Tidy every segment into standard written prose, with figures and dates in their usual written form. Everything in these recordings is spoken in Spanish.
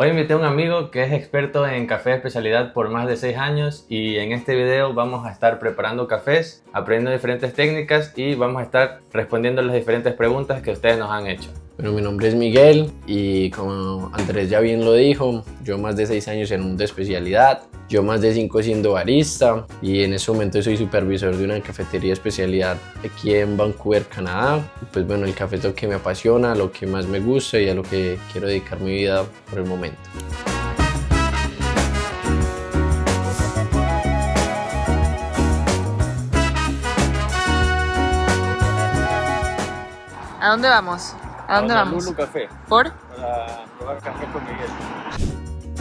Hoy invité a un amigo que es experto en café de especialidad por más de 6 años y en este video vamos a estar preparando cafés, aprendiendo diferentes técnicas y vamos a estar respondiendo las diferentes preguntas que ustedes nos han hecho. Bueno, mi nombre es Miguel y como Andrés ya bien lo dijo, yo más de 6 años en un mundo de especialidad, yo más de 5 siendo barista y en ese momento soy supervisor de una cafetería de especialidad aquí en Vancouver, Canadá. Pues bueno, el café es lo que me apasiona, lo que más me gusta y a lo que quiero dedicar mi vida por el momento. ¿A dónde vamos? ¿A dónde vamos? Lulu Café. ¿Por? Para probar café con Miguel.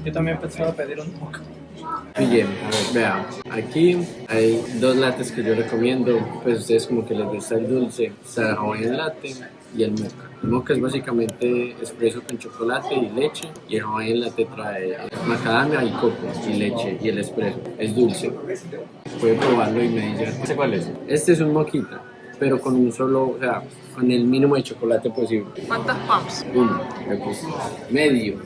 Yo también pensaba pedir un mocha. Bien, vea, aquí hay 2 lattes que yo recomiendo, pues ustedes como que les gusta el dulce, está el Hawaiian Latte y el mocha. El mocha es básicamente espresso con chocolate y leche y el Hawaiian Latte trae macadamia y coco y leche y el espresso, es dulce. Puede probarlo y me dice. ¿Este cuál es? Este es un moquita, pero con un solo, o sea, con el mínimo de chocolate posible. ¿Cuántos pumps? Uno, le puse medio.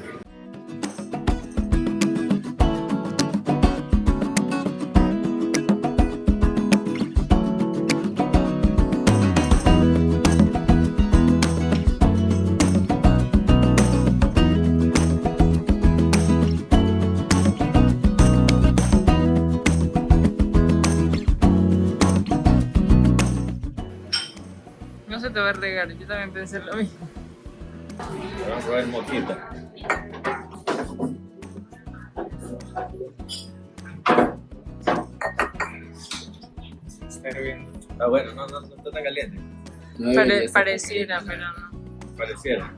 No se te va a regar, yo también pensé lo mismo. Vamos a probar el moquita. Está hirviendo. Está bueno, no está tan caliente. No debería estar Pareciera, pero no. Pareciera.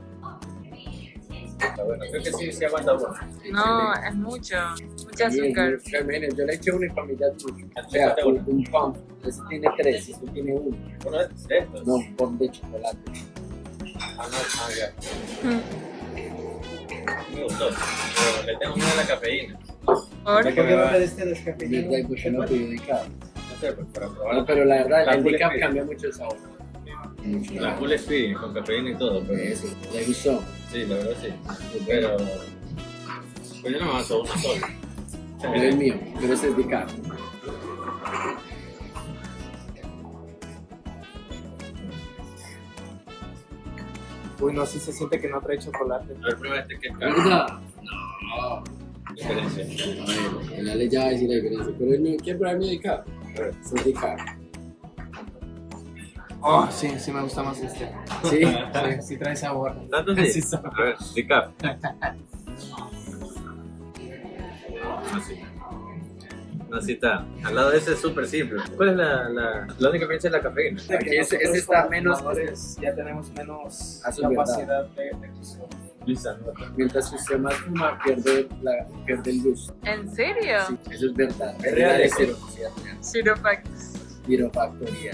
Está bueno, creo que sí aguanta uno. No, es mucho azúcar. Miren, yo le eché uno y para mí ya es mucho. O ¿Te sea, falta uno? un pump. Ese tiene 3, este tiene 1. Uno de estos. No, un pump de chocolate. Ya. Me gustó, pero le tengo miedo a la cafeína. ¿Por? ¿Por qué no pediste ¿Verdad? descafeinado? ¿Y por qué no pidió decaf? No sé, pues para probar. No, pero la verdad, La el full decaf speed. cambia mucho el sabor. Mucho. La full speed con cafeína y todo, pero Eso, ¿le gustó? sí, la verdad sí. Pero pues yo no me avanzo una sola. Pero es mío, pero ese es decaf. Uy, no, sí se siente que no trae chocolate. A ver, prueba este que es caro. ¿Verdad? No. Diferencia. A ver, el Ale ya va a decir la diferencia. Pero el mío, ¿quién prueba el mío decaf? A ver. Es decaf. Oh, sí, sí me gusta más este. ¿Sí? Sí, sí trae sabor. ¿Tanto sí? Sí sabe. A ver, decaf. Así. Así está. Al lado de ese es súper simple. ¿Cuál es la única diferencia es la cafeína? Aquí ese Nosotros está como menos- fumadores ya tenemos menos Eso es capacidad de fusión. Lisa, ¿no? Mientras que usted más fuma, pierde el gusto. ¿En serio? Sí, eso es verdad. Es real Es eso. Zero facts. Girofactoría.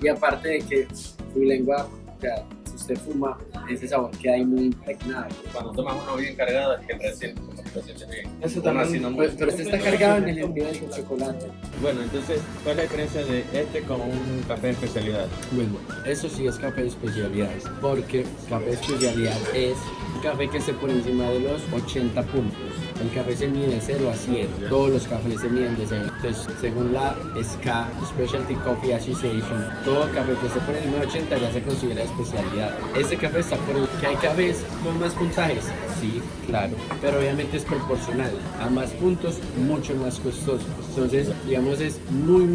Y aparte de que su lengua, o sea, si usted fuma, ese sabor queda ahí muy impregnado. Cuando tomas uno bien cargado es que recién como que lo sientes bien. Eso Uno también. así no Pero, mucho. pero este está cargado en el sentido del chocolate. Bueno, entonces, ¿cuál es la diferencia de este con un café de especialidad? Bueno, eso sí es café de especialidades, porque café de especialidad es un café que esté por encima de los 80 puntos. El café se mide de 0 a 100. Todos los cafés se miden de 0. Entonces, según la SCA, Specialty Coffee Association, todo café que esté por encima de 80 ya se considera especialidad. Este café está por el que hay cafés con más puntajes. Sí, claro, pero obviamente es proporcional. A más puntos, mucho más costoso. Entonces, digamos, es muy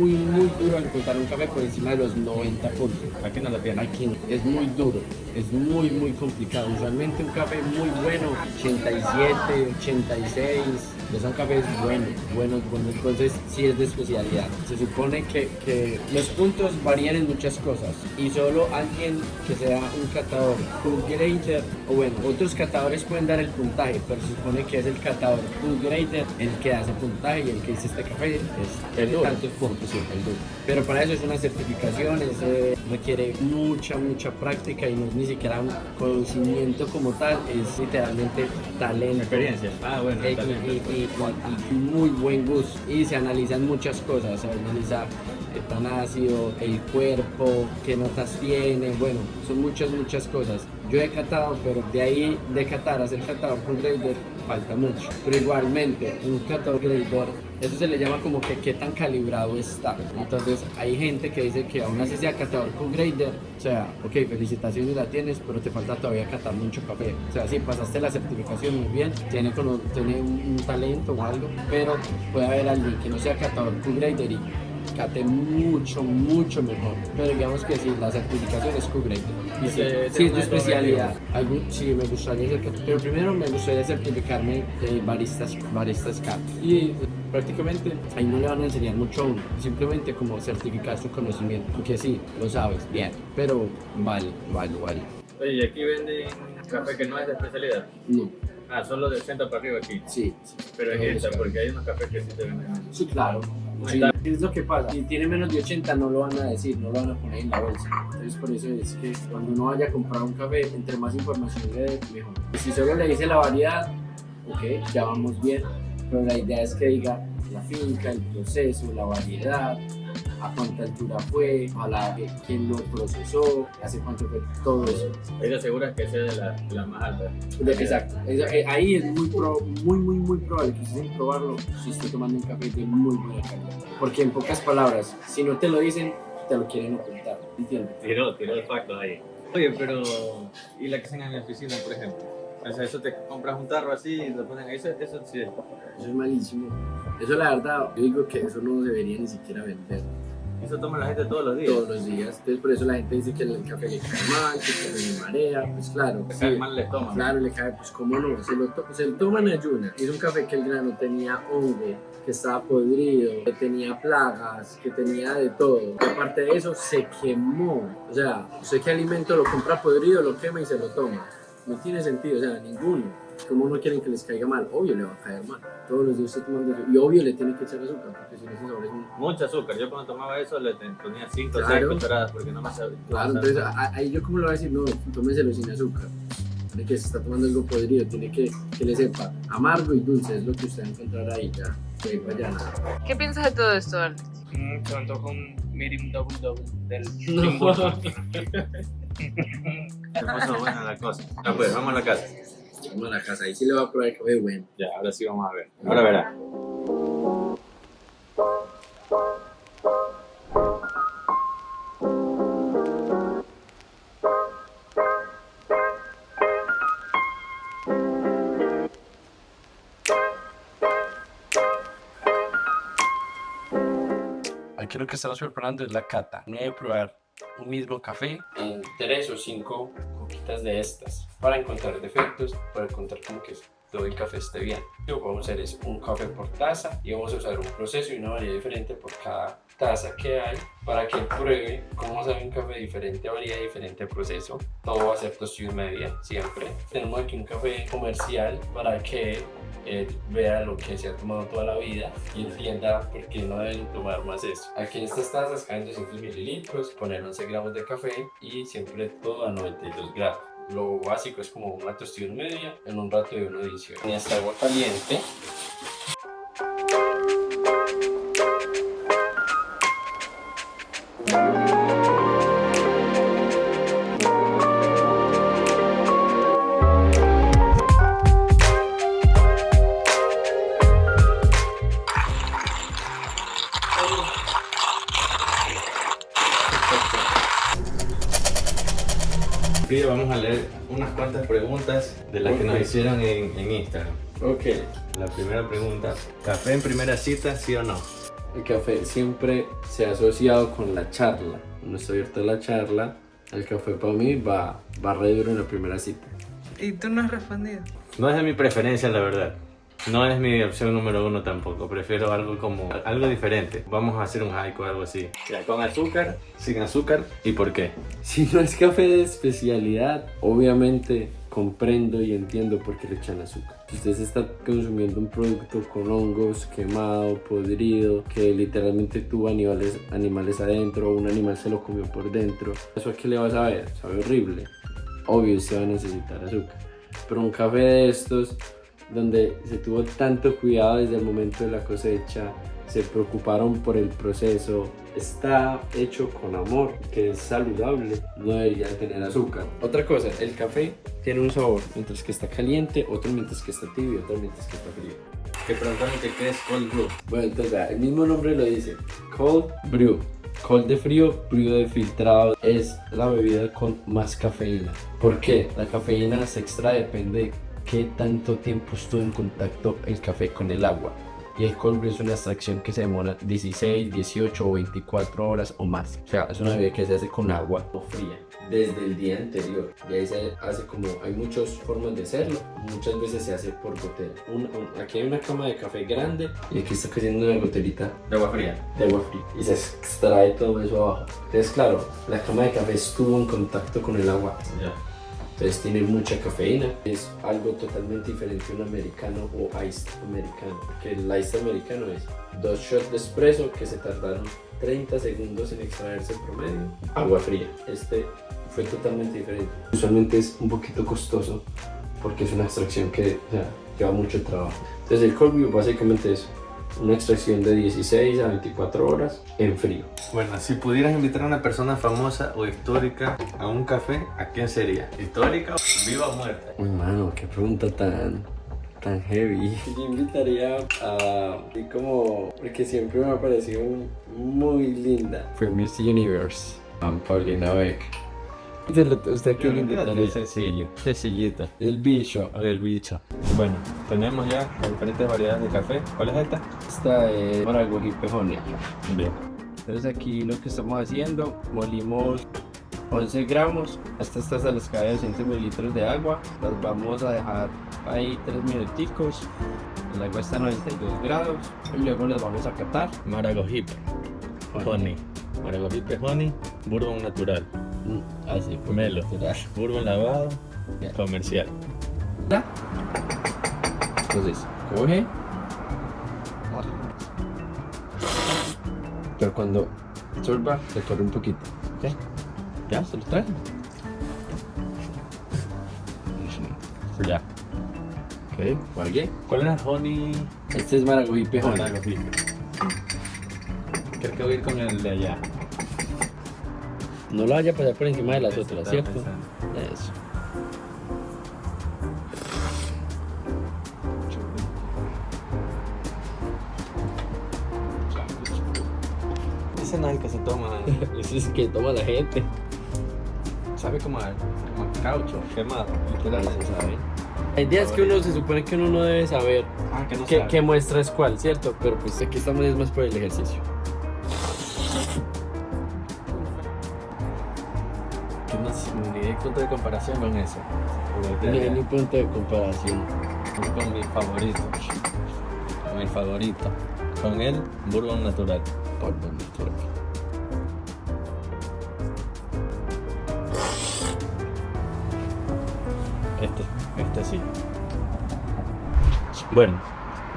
duro encontrar un café por encima de los 90 puntos. Aquí no lo tiene. Aquí no, es muy duro, es muy complicado. Usualmente un café muy bueno, 87, 86, ya son cafés buenos. Entonces, sí es de especialidad. Se supone que los puntos varían en muchas cosas y solo alguien que sea un catador, food grader, o bueno, otros catadores pueden dar el puntaje, pero se supone que es el catador food grader el que hace puntaje y el que dice este café es El duro. tantos puntos, sí, el duro. Pero para eso es una certificación, requiere mucha práctica y no es ni siquiera un conocimiento como tal, es literalmente talento. Experiencia. Ah, bueno. Y muy buen gusto. Y se analizan muchas cosas, se analiza el tan ácido, el cuerpo, qué notas tiene, bueno, son muchas cosas. Yo he catado, pero de ahí de catar a ser catador con grader falta mucho. Pero igualmente, un catador grader, eso se le llama como que qué tan calibrado está. Entonces hay gente que dice que aún así sea catador con grader, o sea, ok, felicitaciones la tienes, pero te falta todavía catar mucho café. O sea, sí, pasaste la certificación muy bien, tiene un talento o algo, pero puede haber alguien que no sea catador con grader y cate mucho mejor. Pero digamos que sí, la certificación es Q-Grader. Y sí, es tu especialidad. Sí, me gustaría ser catador, pero primero me gustaría certificarme de baristas cat. Y prácticamente ahí no le van a enseñar mucho a uno, simplemente como certificar su conocimiento, porque sí, lo sabes, bien, pero vale. Oye, ¿y aquí venden café que no es de especialidad? No, Ah, solo de 80 para arriba aquí. sí. Pero es esta, porque hay unos cafés que sí te venden. Sí, claro. Sí, es lo que pasa. Si tiene menos de 80 no lo van a decir, no lo van a poner en la bolsa. Entonces por eso es que cuando uno vaya a comprar un café, entre más información le dé, mejor. Y si solo le dice la variedad, ok, ya vamos bien. Pero la idea es que diga la finca, el proceso, la variedad, a cuánta altura fue, quién lo procesó, hace cuánto fue, todo eso. Ahí te aseguras que sea de la más alta. Exacto. Ahí es muy probable que usted sin probarlo, si esté tomando un café de muy buena calidad. Porque en pocas palabras, si no te lo dicen, te lo quieren ocultar, ¿entiendes? Tiró de facto ahí. Oye, pero ¿y la que hacen en la oficina, por ejemplo? O sea, eso te compras un tarro así y lo ponen ahí, eso sí es. Eso es malísimo. Eso la verdad, yo digo que eso no debería ni siquiera vender. Eso toma la gente todos los días. Todos los días. Entonces por eso la gente dice que el café le cae mal, que el café le marea. Pues claro. Le cae mal el estómago. Claro, le cae, pues cómo no. Se lo toman en ayuna. Es un café que el grano tenía hongo, que estaba podrido, que tenía plagas, que tenía de todo. Y aparte de eso, se quemó. O sea, usted qué alimento lo compra podrido, lo quema y se lo toma. No tiene sentido, o sea, ninguno. Como no quieren que les caiga mal, obvio le va a caer mal. Todos los días estoy tomando eso. Y obvio le tiene que echar azúcar, porque si no ese sabor es un... Mucho azúcar. Yo cuando tomaba eso le ponía 5 o Claro. 6 cucharadas porque no me sabía. Claro, entonces ahí yo como le voy a decir, no, tómeselo sin azúcar. Tiene que se está tomando algo podrido, tiene que le sepa amargo y dulce, es lo que usted va a encontrar ahí ya. Que vaya nada. ¿Qué piensas de todo esto, Art? Se me antoja un medium double del No. Se puso buena la cosa. Ah, pues vamos a la casa. Vamos a la casa, ahí sí le va a probar el café bueno. Ya, ahora sí vamos a ver. Ahora verá. Aquí lo que estamos preparando es la cata. Voy a probar un mismo café en 3 o 5 coquitas de estas para encontrar defectos, para encontrar como que todo el café esté bien. Lo que vamos a hacer es un café por taza y vamos a usar un proceso y una variedad diferente por cada taza que hay para que pruebe cómo sabe un café diferente, variedad diferente proceso. Todo va a ser tostión media siempre. Tenemos aquí un café comercial para que vea lo que se ha tomado toda la vida y entienda por qué no deben tomar más eso. Aquí en estas tazas caen 200 mililitros, poner 11 gramos de café y siempre todo a 92 grados. Lo básico es como una tostión media en un rato de 1 a 10. En esta agua caliente Vamos a leer unas cuantas preguntas de las que nos hicieron en Instagram. Ok. La primera pregunta, ¿café en primera cita, sí o no? El café siempre se ha asociado con la charla. Cuando está abierta la charla, el café para mí va re duro en la primera cita. ¿Y tú no has respondido? No es de mi preferencia, la verdad. No es mi opción número uno tampoco. Prefiero algo como algo diferente. Vamos a hacer un haiku o algo así. Ya, con azúcar, sin azúcar. ¿Y por qué? Si no es café de especialidad, obviamente comprendo y entiendo por qué le echan azúcar. Si usted se está consumiendo un producto con hongos, quemado, podrido, que literalmente tuvo animales adentro, o un animal se lo comió por dentro, ¿eso a qué le va a saber? Sabe horrible. Obvio, usted va a necesitar azúcar. Pero un café de estos, donde se tuvo tanto cuidado desde el momento de la cosecha, se preocuparon por el proceso, está hecho con amor, que es saludable, no debería tener azúcar. Otra cosa, el café tiene un sabor mientras que está caliente, otro mientras que está tibio, otro mientras que está frío. Te preguntaron que qué es cold brew. Bueno, entonces vea, el mismo nombre lo dice, cold brew. Cold de frío, brew de filtrado, es la bebida con más cafeína. ¿Por qué? La cafeína se extrae, depende de qué tanto tiempo estuvo en contacto el café con el agua. Y el cold brew es una extracción que se demora 16, 18 o 24 horas o más. O sea, es una bebida que se hace con agua o fría desde el día anterior. Y ahí se hace como, hay muchas formas de hacerlo. Muchas veces se hace por gotera. Aquí hay una cama de café grande y aquí está cayendo una goterita De agua fría. de agua fría. Y se extrae todo eso abajo. Entonces, claro, la cama de café estuvo en contacto con el agua. Ya. Entonces tiene mucha cafeína, es algo totalmente diferente a un americano o iced americano. Que el iced americano es 2 shots de espresso que se tardaron 30 segundos en extraerse promedio, agua fría. Este fue totalmente diferente. Usualmente es un poquito costoso porque es una extracción que lleva mucho trabajo. Entonces el cold brew básicamente es una extracción de 16 a 24 horas en frío. Bueno, si pudieras invitar a una persona famosa o histórica a un café, ¿a quién sería? ¿Histórica, viva o muerta? Uy, mano, qué pregunta tan heavy. Yo invitaría a... Y como... Porque siempre me ha parecido muy linda. Fue Miss Universe. Paulina Beck. ¿Usted a quién invitaría? Sencillo. Sencillito. El bicho. El bicho. Bueno, tenemos ya diferentes variedades de café. ¿Cuál es esta? Esta es Maragogipe Honey. Bien. Entonces aquí lo que estamos haciendo, molimos 11 gramos, estas se les cae 200 mililitros de agua, las vamos a dejar ahí 3 minuticos, el agua está a 92 grados y luego las vamos a catar. Maragogipe Honey. Maragogipe Honey, bourbon natural. Así, Melo. natural. Bourbon lavado, Ya. comercial. Entonces, coge, pero cuando sorba, le corre un poquito, ¿ok? Ya, se lo trae. Ya. Ok, guardé. ¿Cuál es Honey? Este es Maragogipe Honey. Maragogipe. Creo que voy a ir con el de allá. No lo vaya a pasar por encima de las otras, Estaba ¿cierto? pensando. Eso. Ese no es el que se toma. Eso es que toma la gente. Sabe como a caucho, quemado, literal. ¿Sabe? Hay días que uno se supone que uno no debe saber Ah, que no qué muestra es cuál, ¿cierto? Pero pues aquí estamos es más por el ejercicio. Que no, ni hay punto de comparación con eso. No hay ni punto de comparación. Con mi favorito. Con mi favorito. Con el bourbon natural. Por donde estoy. Este sí. Bueno,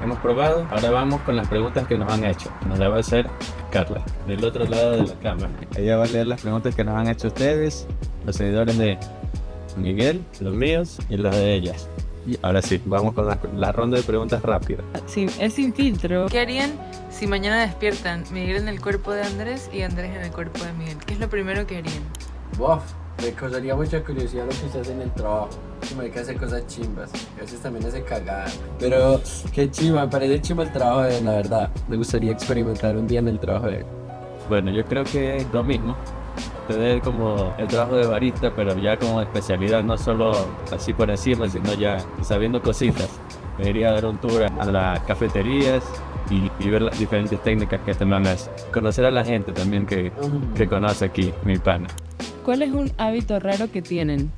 hemos probado. Ahora vamos con las preguntas que nos han hecho. Nos la va a hacer Carla, del otro lado de la cámara. Ella va a leer las preguntas que nos han hecho ustedes, los seguidores de Miguel, los míos y los de ellas. Y ahora sí, vamos con la ronda de preguntas rápidas. Sí, es sin filtro. ¿Qué harían si mañana despiertan Miguel en el cuerpo de Andrés y Andrés en el cuerpo de Miguel? ¿Qué es lo primero que harían? Bof, me causaría mucha curiosidad lo que se hace en el trabajo. Como hay que hacer cosas chimbas. A veces también hace cagar. Pero qué chimba, me parece chimba el trabajo de él, la verdad. Me gustaría experimentar un día en el trabajo de él. Bueno, yo creo que es lo mismo. tener como el trabajo de barista, pero ya como especialidad, no solo así por encima, sino ya sabiendo cositas. Me iría a dar un tour a las cafeterías y ver las diferentes técnicas que te mandas. Conocer a la gente también que conoce aquí, mi pana. ¿Cuál es un hábito raro que tienen?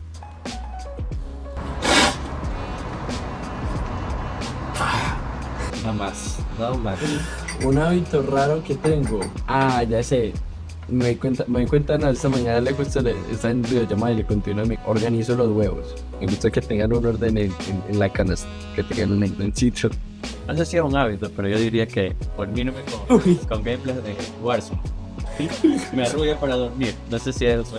Nada más. Un hábito raro que tengo. Ah, ya sé. Me di cuenta no, esta mañana le gusta estar en videollamada y le continúo, me organizo los huevos. Me gusta que tengan un orden en la canasta, que tengan un sitio. No sé si es un hábito, pero yo diría que por mí no me con gameplays de Warzone. Me arrulla para dormir. No sé si es eso.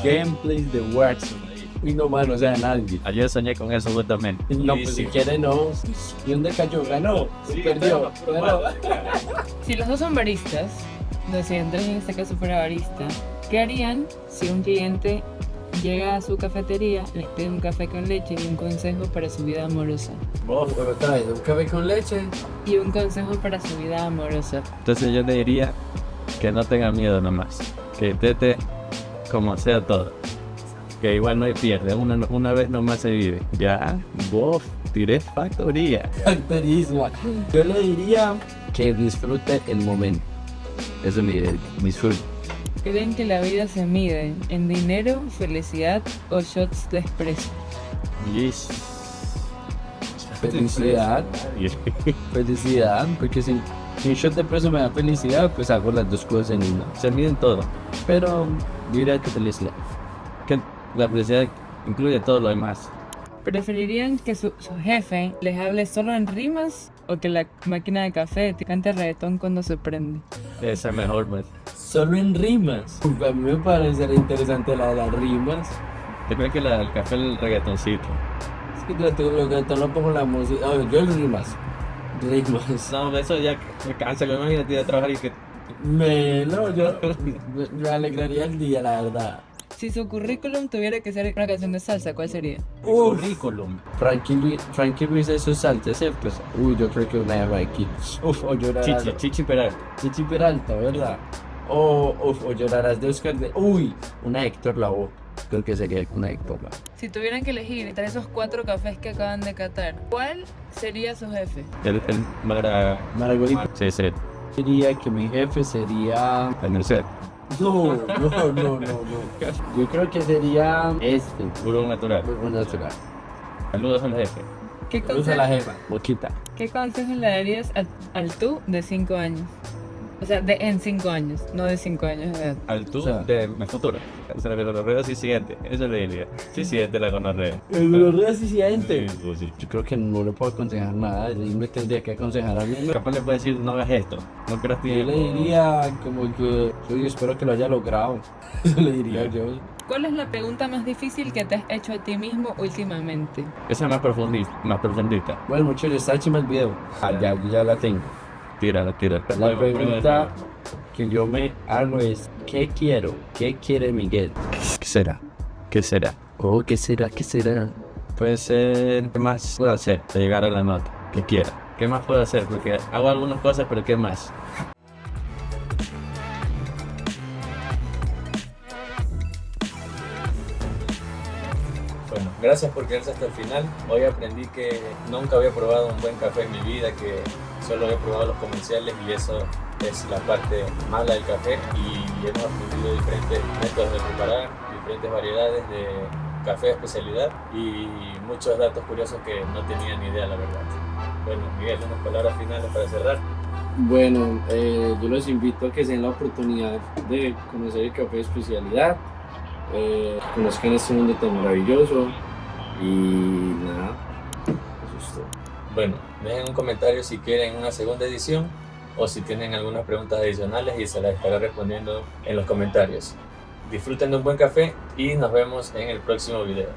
Gameplays de Warzone. Uy, no, mano, o sea, nadie. Ayer soñé con eso justamente. No, pues si quiere no. ¿Y dónde cayó? Ganó. Perdió. Ganó. Si los dos son baristas, si Andrés en este caso fuera barista, ¿qué harían si un cliente llega a su cafetería, les pide un café con leche y un consejo para su vida amorosa? Otra vez, un café con leche. Y un consejo para su vida amorosa. Entonces yo le diría que no tenga miedo nomás. Que intente como sea todo. Que igual no hay pierde. Una vez nomás se vive. Ya, tiré factoría. Factorismo. Yo le diría que disfrute el momento. Eso es mi sueño. ¿Creen que la vida se mide en dinero, felicidad o shots de espresso? Yes. Felicidad. Felicidad, porque si un shot de preso me da felicidad, pues hago las dos cosas en una. Se miden todo. Pero yo diría que felicidad. Que la felicidad incluye todo lo demás. ¿Preferirían que su jefe les hable solo en rimas o que la máquina de café te cante reggaetón cuando se prende? Esa es mejor, pues. Solo en rimas. A mí me parece interesante la de las rimas. Yo creo que el café el reggaetoncito. Es que yo no pongo la música. Yo en rimas. Rimas. No, eso ya me cansa. Imagínate ir a trabajar y que... Yo me alegraría el día, la verdad. Si su currículum tuviera que ser una canción de salsa, ¿cuál sería? Currículum. Frankie Ruiz de sus saltas, ¿cierto? Yo creo que una de Frankie. O llorarás. Chichi Peralta. Chichi Peralta, ¿verdad? O llorarás de Oscar de... Una de Héctor Lavoe. Creo que sería una de Héctor Lavoe. Si tuvieran que elegir entre esos 4 cafés que acaban de catar, ¿cuál sería su jefe? El Margarita. Sí. Diría que mi jefe sería... El Merced. No. Yo creo que sería Puro natural. Puro natural. Saludos al jefe. ¿Qué Usa la jefa. Boquita. ¿Qué consejo le darías al tú de 5 años? O sea, en 5 años, no de 5 años de edad. Al tú O sea, de mi futuro. O sea, la gonorrea sí siente. Eso le diría. Sí siente la gonorrea. El dolor es asistente. Sí. Yo creo que no le puedo aconsejar nada. Yo me tendría que aconsejar a alguien. Capaz le puede decir, no hagas esto. No creas Yo tiempo. le diría como que yo espero que lo haya logrado. Eso le diría yo. ¿Cuál es la pregunta más difícil que te has hecho a ti mismo últimamente? Esa es más profundita. Bueno, mucho le está echando el video. Ya la tengo. Tírala. La pregunta que yo me hago es ¿qué quiero? ¿Qué quiere Miguel? ¿Qué será? ¿Qué será? Puede ser, ¿qué más puedo hacer para llegar a la nota que quiera? ¿Qué más puedo hacer? Porque hago algunas cosas, pero ¿qué más? Bueno, gracias por quedarse hasta el final. Hoy aprendí que nunca había probado un buen café en mi vida, que solo había probado los comerciales y eso es la parte mala del café, y hemos aprendido diferentes métodos de preparar, diferentes variedades de café de especialidad y muchos datos curiosos que no tenía ni idea, la verdad. Bueno, Miguel, unas palabras finales para cerrar. Bueno, yo los invito a que se den la oportunidad de conocer el café de especialidad, conozcan este mundo tan maravilloso y nada, eso es todo. Bueno, dejen un comentario si quieren una segunda edición o si tienen algunas preguntas adicionales y se las estaré respondiendo en los comentarios. Disfruten de un buen café y nos vemos en el próximo video.